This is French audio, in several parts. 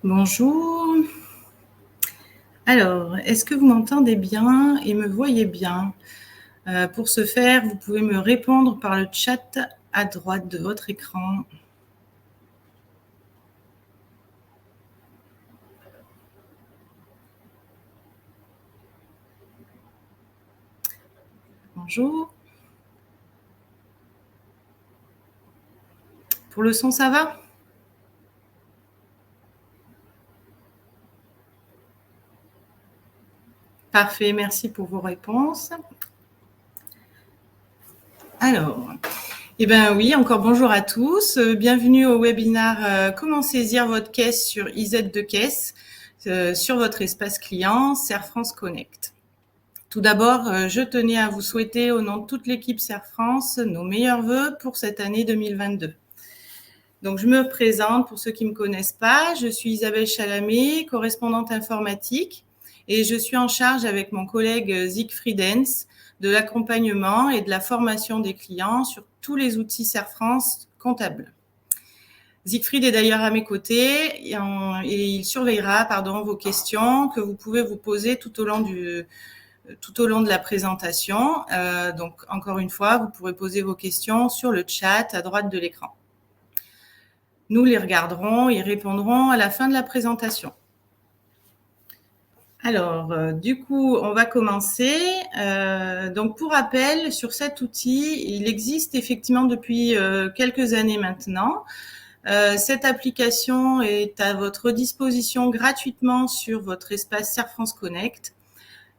Bonjour. Alors, est-ce que vous m'entendez bien et me voyez bien? Pour ce faire, vous pouvez me répondre par le chat à droite de votre écran. Bonjour. Pour le son, ça va? Parfait, merci pour vos réponses. Alors, eh bien oui, encore bonjour à tous. Bienvenue au webinaire Comment saisir votre caisse sur IZ de caisse sur votre espace client Serre France Connect. Tout d'abord, je tenais à vous souhaiter au nom de toute l'équipe Serre France nos meilleurs vœux pour cette année 2022. Donc, je me présente pour ceux qui ne me connaissent pas. Je suis Isabelle Chalamet, correspondante informatique, et je suis en charge avec mon collègue Siegfried Enz de l'accompagnement et de la formation des clients sur tous les outils Serre France comptables. Siegfried est d'ailleurs à mes côtés et il surveillera vos questions que vous pouvez vous poser tout au long de la présentation. Donc, encore une fois, vous pourrez poser vos questions sur le chat à droite de l'écran. Nous les regarderons et répondrons à la fin de la présentation. Alors, du coup, on va commencer. Donc, pour rappel, sur cet outil, il existe effectivement depuis quelques années maintenant. Cette application est à votre disposition gratuitement sur votre espace Serre France Connect.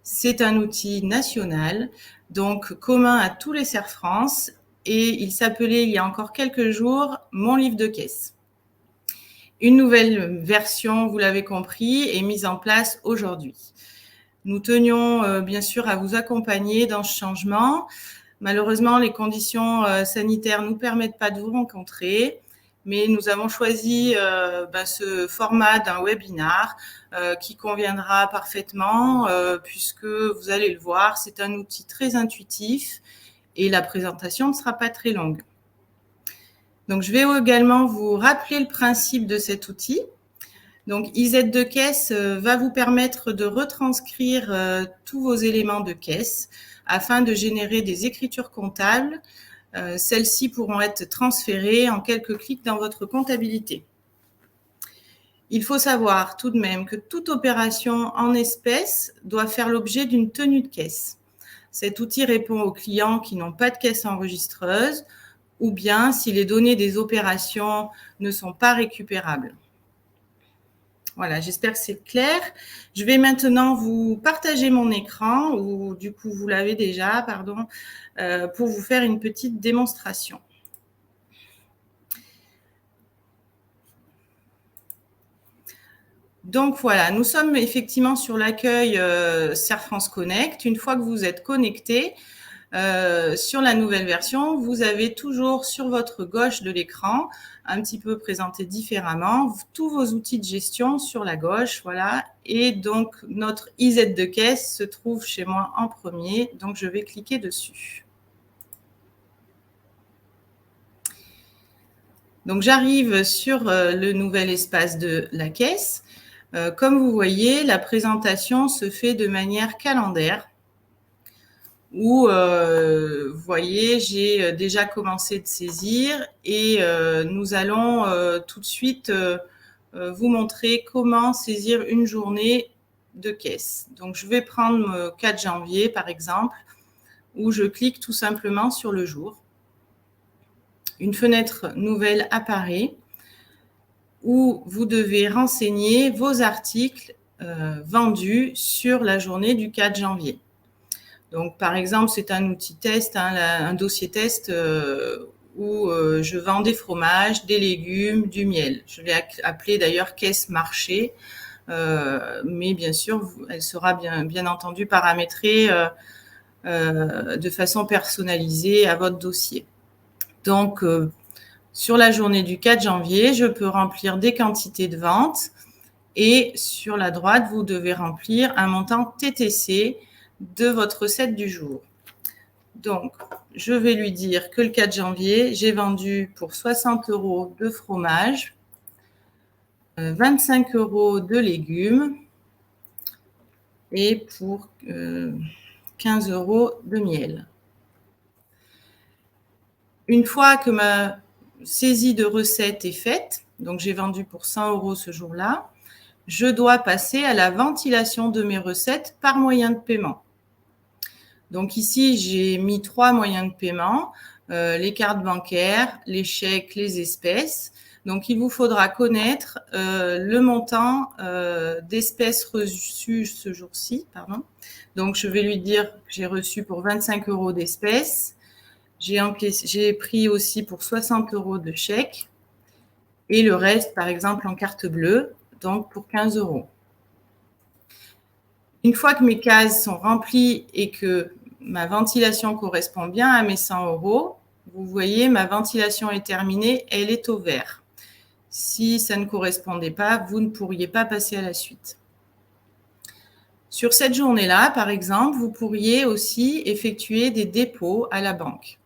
C'est un outil national, donc commun à tous les Serre France, et il s'appelait il y a encore quelques jours Mon livre de caisse. Une nouvelle version, vous l'avez compris, est mise en place aujourd'hui. Nous tenions bien sûr à vous accompagner dans ce changement. Malheureusement, les conditions sanitaires ne nous permettent pas de vous rencontrer, mais nous avons choisi ce format d'un webinar qui conviendra parfaitement puisque vous allez le voir, c'est un outil très intuitif et la présentation ne sera pas très longue. Donc, je vais également vous rappeler le principe de cet outil. Donc, IZ de caisse va vous permettre de retranscrire tous vos éléments de caisse afin de générer des écritures comptables. Celles-ci pourront être transférées en quelques clics dans votre comptabilité. Il faut savoir tout de même que toute opération en espèces doit faire l'objet d'une tenue de caisse. Cet outil répond aux clients qui n'ont pas de caisse enregistreuse ou bien si les données des opérations ne sont pas récupérables. Voilà, j'espère que c'est clair. Je vais maintenant vous partager mon écran, ou du coup vous l'avez déjà, pour vous faire une petite démonstration. Donc voilà, nous sommes effectivement sur l'accueil Serre France Connect. Une fois que vous êtes connecté, sur la nouvelle version, vous avez toujours sur votre gauche de l'écran, un petit peu présenté différemment, tous vos outils de gestion sur la gauche, voilà. Et donc, notre IZ de caisse se trouve chez moi en premier, donc je vais cliquer dessus. Donc, j'arrive sur le nouvel espace de la caisse. Comme vous voyez, la présentation se fait de manière calendaire. Où, vous voyez, j'ai déjà commencé de saisir et nous allons tout de suite vous montrer comment saisir une journée de caisse. Donc, je vais prendre le 4 janvier, par exemple, où je clique tout simplement sur le jour. Une fenêtre nouvelle apparaît où vous devez renseigner vos articles vendus sur la journée du 4 janvier. Donc, par exemple, c'est un outil test, un dossier test où je vends des fromages, des légumes, du miel. Je l'ai appelé d'ailleurs caisse marché, mais bien sûr, elle sera bien entendu paramétrée de façon personnalisée à votre dossier. Donc, sur la journée du 4 janvier, je peux remplir des quantités de vente et sur la droite, vous devez remplir un montant TTC de votre recette du jour. Donc, je vais lui dire que le 4 janvier, j'ai vendu pour 60 € de fromage 25 € de légumes et pour 15 € de miel. Une fois que ma saisie de recette est faite, donc j'ai vendu pour 100 € ce jour-là, je dois passer à la ventilation de mes recettes par moyen de paiement. Donc ici, j'ai mis 3 moyens de paiement, les cartes bancaires, les chèques, les espèces. Donc il vous faudra connaître le montant d'espèces reçues ce jour-ci. Donc je vais lui dire que j'ai reçu pour 25 € d'espèces. J'ai pris aussi pour 60 € de chèques et le reste, par exemple, en carte bleue, donc pour 15 €. Une fois que mes cases sont remplies et que ma ventilation correspond bien à mes 100 €, vous voyez, ma ventilation est terminée, elle est au vert. Si ça ne correspondait pas, vous ne pourriez pas passer à la suite. Sur cette journée-là, par exemple, vous pourriez aussi effectuer des dépôts à la banque.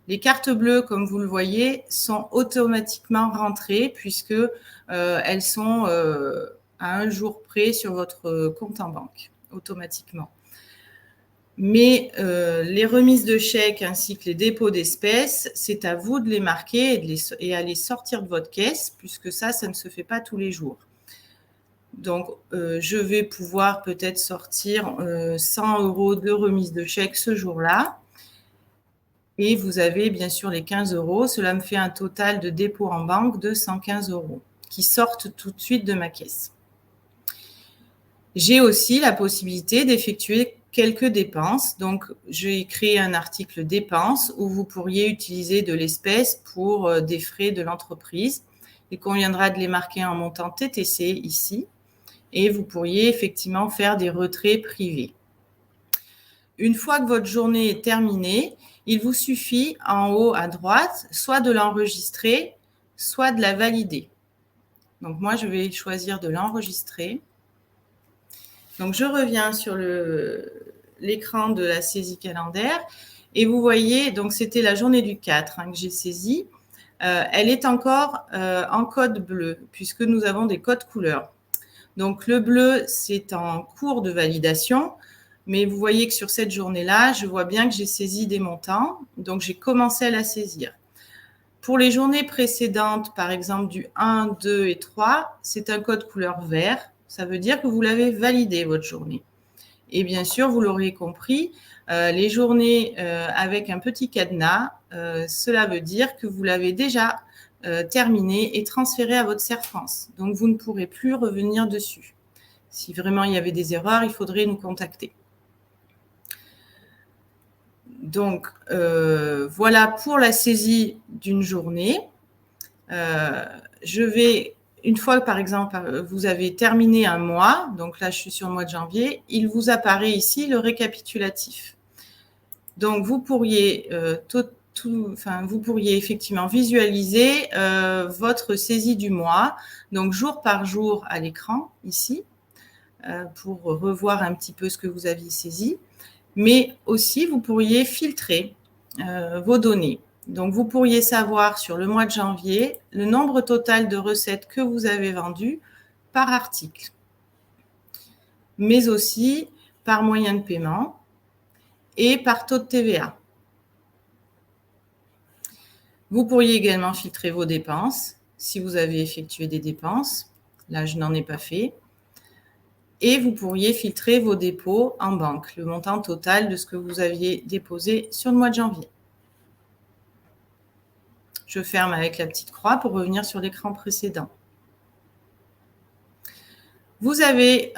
Les cartes bleues, comme vous le voyez, sont automatiquement rentrées puisque elles sont à un jour près sur votre compte en banque, automatiquement. Mais les remises de chèques ainsi que les dépôts d'espèces, c'est à vous de les marquer et à les sortir de votre caisse puisque ça ne se fait pas tous les jours. Donc, je vais pouvoir peut-être sortir 100 € de remise de chèques ce jour-là. Et vous avez bien sûr les 15 €. Cela me fait un total de dépôt en banque de 115 € qui sortent tout de suite de ma caisse. J'ai aussi la possibilité d'effectuer quelques dépenses. Donc, j'ai créé un article dépenses où vous pourriez utiliser de l'espèce pour des frais de l'entreprise. Il conviendra de les marquer en montant TTC ici. Et vous pourriez effectivement faire des retraits privés. Une fois que votre journée est terminée, il vous suffit en haut à droite soit de l'enregistrer, soit de la valider. Donc moi, je vais choisir de l'enregistrer. Donc je reviens sur l'écran de la saisie calendaire et vous voyez, donc c'était la journée du 4 que j'ai saisie. Elle est encore en code bleu puisque nous avons des codes couleurs. Donc le bleu, c'est en cours de validation. Mais vous voyez que sur cette journée-là, je vois bien que j'ai saisi des montants. Donc, j'ai commencé à la saisir. Pour les journées précédentes, par exemple du 1, 2 et 3, c'est un code couleur vert. Ça veut dire que vous l'avez validé, votre journée. Et bien sûr, vous l'aurez compris, les journées avec un petit cadenas, cela veut dire que vous l'avez déjà terminé et transféré à votre CERFRANS. Donc, vous ne pourrez plus revenir dessus. Si vraiment il y avait des erreurs, il faudrait nous contacter. Donc, voilà pour la saisie d'une journée. Une fois que, par exemple, vous avez terminé un mois, donc là, je suis sur le mois de janvier, il vous apparaît ici le récapitulatif. Donc, vous pourriez effectivement visualiser votre saisie du mois, donc jour par jour à l'écran, ici, pour revoir un petit peu ce que vous aviez saisi. Mais aussi, vous pourriez filtrer vos données. Donc, vous pourriez savoir sur le mois de janvier le nombre total de recettes que vous avez vendues par article, mais aussi par moyen de paiement et par taux de TVA. Vous pourriez également filtrer vos dépenses si vous avez effectué des dépenses. Là, je n'en ai pas fait. Et vous pourriez filtrer vos dépôts en banque, le montant total de ce que vous aviez déposé sur le mois de janvier. Je ferme avec la petite croix pour revenir sur l'écran précédent. Vous avez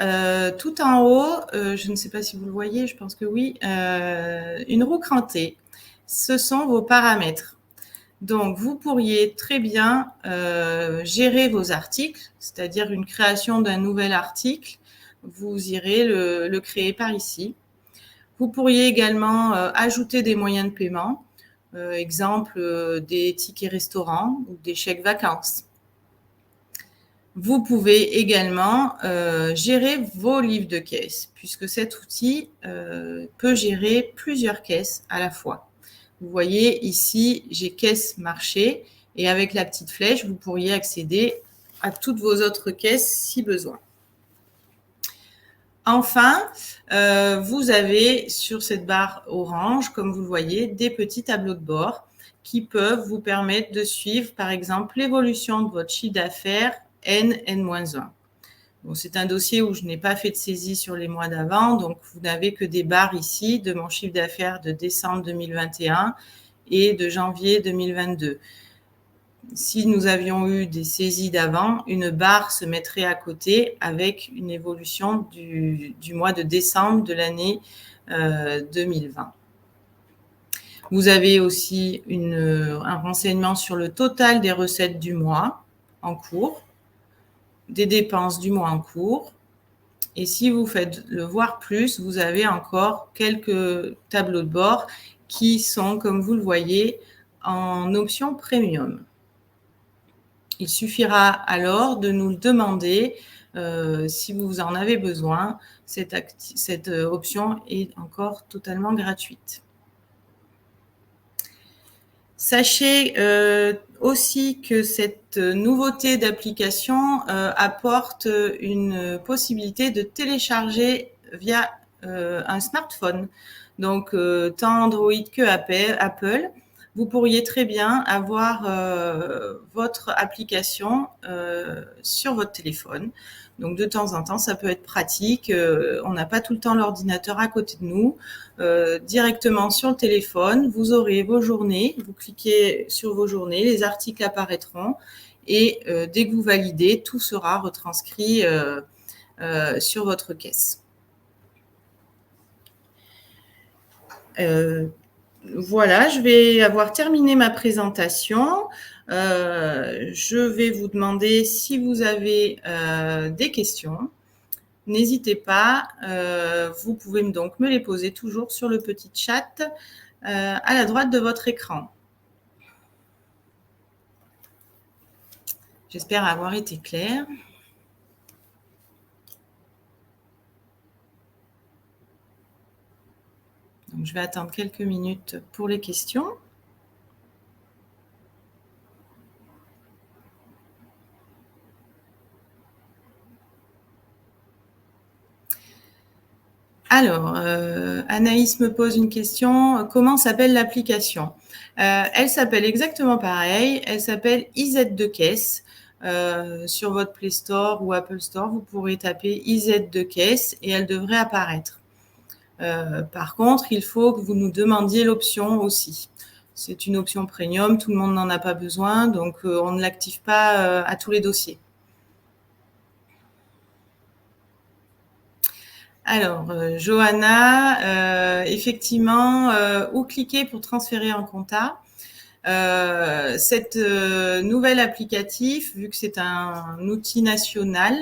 tout en haut, je ne sais pas si vous le voyez, je pense que oui, une roue crantée. Ce sont vos paramètres. Donc, vous pourriez très bien gérer vos articles, c'est-à-dire une création d'un nouvel article. Vous irez le créer par ici. Vous pourriez également ajouter des moyens de paiement, exemple des tickets restaurants ou des chèques vacances. Vous pouvez également gérer vos livres de caisse, puisque cet outil peut gérer plusieurs caisses à la fois. Vous voyez ici, j'ai caisse marché et avec la petite flèche, vous pourriez accéder à toutes vos autres caisses si besoin. Enfin, vous avez sur cette barre orange, comme vous le voyez, des petits tableaux de bord qui peuvent vous permettre de suivre, par exemple, l'évolution de votre chiffre d'affaires N-1. Bon, c'est un dossier où je n'ai pas fait de saisie sur les mois d'avant, donc vous n'avez que des barres ici de mon chiffre d'affaires de décembre 2021 et de janvier 2022. Si nous avions eu des saisies d'avant, une barre se mettrait à côté avec une évolution du mois de décembre de l'année 2020. Vous avez aussi un renseignement sur le total des recettes du mois en cours, des dépenses du mois en cours. Et si vous faites le voir plus, vous avez encore quelques tableaux de bord qui sont, comme vous le voyez, en option premium. Il suffira alors de nous le demander si vous en avez besoin. Cette option est encore totalement gratuite. Sachez aussi que cette nouveauté d'application apporte une possibilité de télécharger via un smartphone. Donc, tant Android que Apple, vous pourriez très bien avoir votre application sur votre téléphone. Donc, de temps en temps, ça peut être pratique. On n'a pas tout le temps l'ordinateur à côté de nous. Directement sur le téléphone, vous aurez vos journées. Vous cliquez sur vos journées, les articles apparaîtront et dès que vous validez, tout sera retranscrit sur votre caisse. Voilà, je vais avoir terminé ma présentation. Je vais vous demander si vous avez des questions. N'hésitez pas, vous pouvez donc me les poser toujours sur le petit chat à la droite de votre écran. J'espère avoir été claire. Donc, je vais attendre quelques minutes pour les questions. Alors, Anaïs me pose une question. Comment s'appelle l'application ? Elle s'appelle exactement pareil. Elle s'appelle IZ2Caisse. Sur votre Play Store ou Apple Store, vous pourrez taper IZ2Caisse et elle devrait apparaître. Par contre, il faut que vous nous demandiez l'option aussi. C'est une option premium, tout le monde n'en a pas besoin, donc on ne l'active pas à tous les dossiers. Alors, Johanna, effectivement, où cliquer pour transférer en compta ? Cette nouvelle applicatif, vu que c'est un outil national,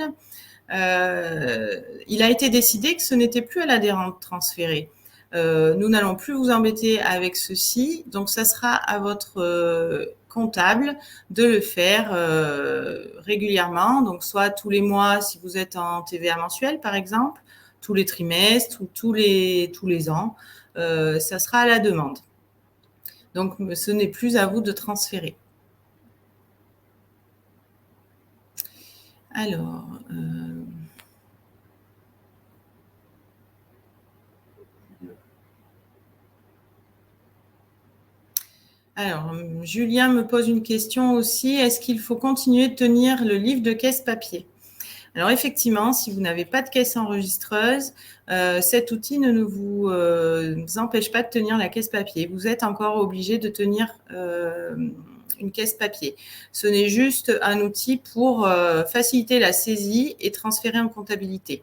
il a été décidé que ce n'était plus à l'adhérent de transférer. Nous n'allons plus vous embêter avec ceci, donc ça sera à votre comptable de le faire régulièrement, donc soit tous les mois si vous êtes en TVA mensuel par exemple, tous les trimestres ou tous les ans, ça sera à la demande. Donc ce n'est plus à vous de transférer. Alors, Julien me pose une question aussi. Est-ce qu'il faut continuer de tenir le livre de caisse papier ? Alors effectivement, si vous n'avez pas de caisse enregistreuse, cet outil ne vous empêche pas de tenir la caisse papier. Vous êtes encore obligé de tenir une caisse papier. Ce n'est juste un outil pour faciliter la saisie et transférer en comptabilité.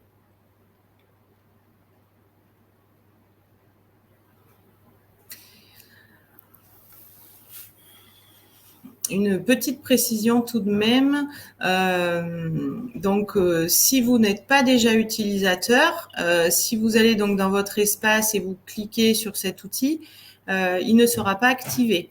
Une petite précision tout de même. Si vous n'êtes pas déjà utilisateur, si vous allez donc dans votre espace et vous cliquez sur cet outil, il ne sera pas activé.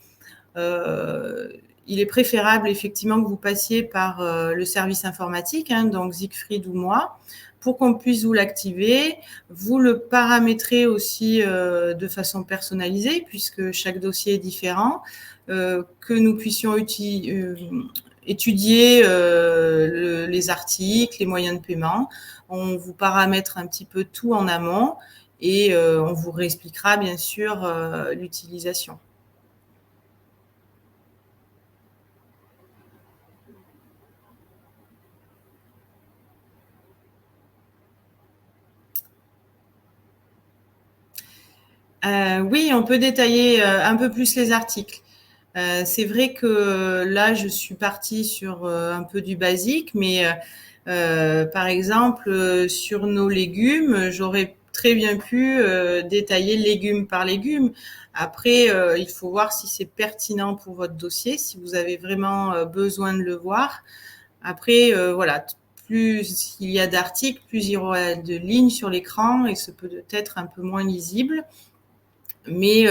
Il est préférable effectivement que vous passiez par le service informatique, donc Siegfried ou moi, pour qu'on puisse vous l'activer. Vous le paramétrez aussi de façon personnalisée, puisque chaque dossier est différent. Que nous puissions étudier les articles, les moyens de paiement. On vous paramètre un petit peu tout en amont et on vous réexpliquera bien sûr l'utilisation. Oui, on peut détailler un peu plus les articles. C'est vrai que là, je suis partie sur un peu du basique, mais par exemple, sur nos légumes, j'aurais très bien pu détailler légume par légume. Après, il faut voir si c'est pertinent pour votre dossier, si vous avez vraiment besoin de le voir. Après, voilà, plus il y a d'articles, plus il y aura de lignes sur l'écran et ce peut être un peu moins lisible. Mais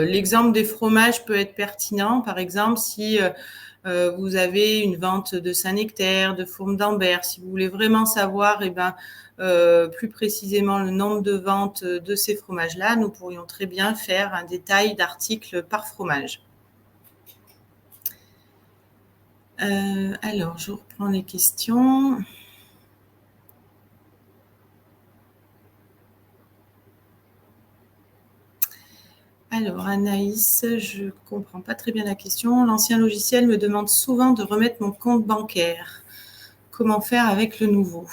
l'exemple des fromages peut être pertinent. Par exemple, si vous avez une vente de Saint-Nectaire, de Fourme d'Ambert, si vous voulez vraiment savoir plus précisément le nombre de ventes de ces fromages-là, nous pourrions très bien faire un détail d'articles par fromage. Alors, je reprends les questions. Alors, Anaïs, je ne comprends pas très bien la question. L'ancien logiciel me demande souvent de remettre mon compte bancaire. Comment faire avec le nouveau ?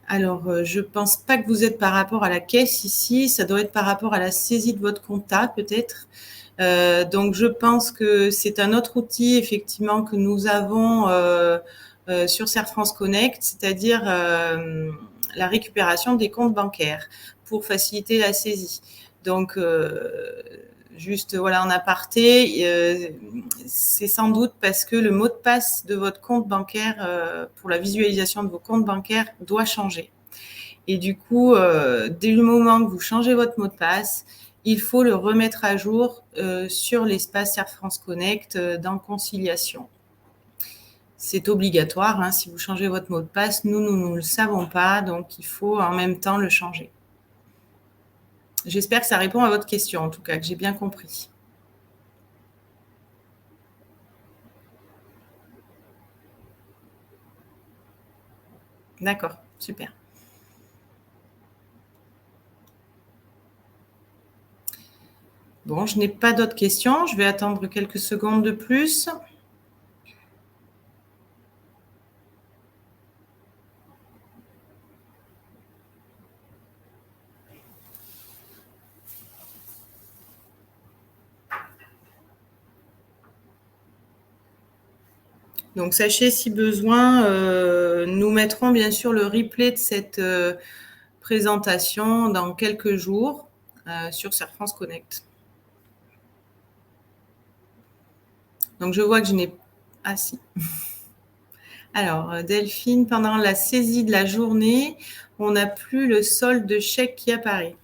Alors, je ne pense pas que vous êtes par rapport à la caisse ici. Ça doit être par rapport à la saisie de votre compta, peut-être. Donc, je pense que c'est un autre outil, effectivement, que nous avons sur Serre France Connect, c'est-à-dire la récupération des comptes bancaires pour faciliter la saisie. Donc, juste voilà en aparté, c'est sans doute parce que le mot de passe de votre compte bancaire pour la visualisation de vos comptes bancaires doit changer. Et du coup, dès le moment que vous changez votre mot de passe, il faut le remettre à jour sur l'espace Serre France Connect dans Conciliation. C'est obligatoire, hein, si vous changez votre mot de passe, nous ne le savons pas, donc il faut en même temps le changer. J'espère que ça répond à votre question, en tout cas, que j'ai bien compris. D'accord, super. Bon, je n'ai pas d'autres questions. Je vais attendre quelques secondes de plus. Donc, sachez si besoin, nous mettrons bien sûr le replay de cette présentation dans quelques jours sur Serre France Connect. Donc, je vois que je n'ai... Ah si. Alors, Delphine, pendant la saisie de la journée, on n'a plus le solde de chèque qui apparaît.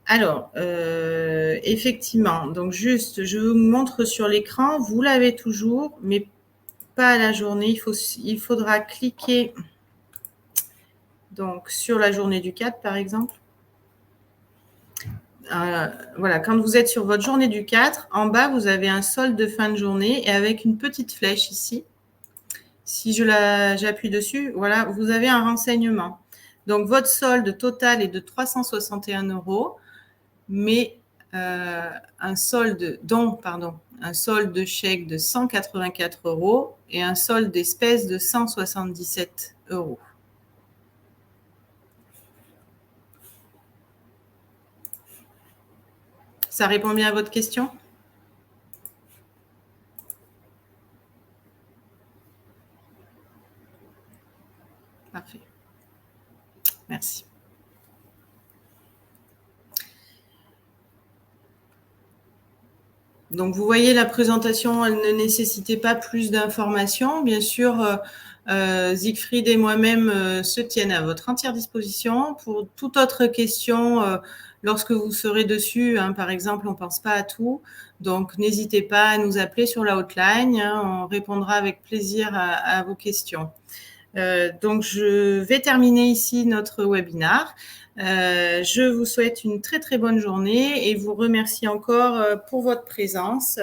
Alors, effectivement, donc juste, je vous montre sur l'écran, vous l'avez toujours, mais pas à la journée. Il faudra cliquer donc, sur la journée du 4, par exemple. Voilà, quand vous êtes sur votre journée du 4, en bas, vous avez un solde de fin de journée et avec une petite flèche ici. Si j'appuie dessus, voilà, vous avez un renseignement. Donc, votre solde total est de 361 €, mais un solde de chèque de 184 € et un solde d'espèces de 177 €. Ça répond bien à votre question ? Parfait. Merci. Donc, vous voyez, la présentation, elle ne nécessitait pas plus d'informations. Bien sûr, Siegfried et moi-même se tiennent à votre entière disposition. Pour toute autre question, lorsque vous serez dessus, hein, par exemple, on ne pense pas à tout. Donc, n'hésitez pas à nous appeler sur la hotline. Hein, on répondra avec plaisir à vos questions. Donc, je vais terminer ici notre webinaire. Je vous souhaite une très très bonne journée et vous remercie encore pour votre présence.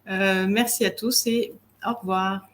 Merci à tous et au revoir.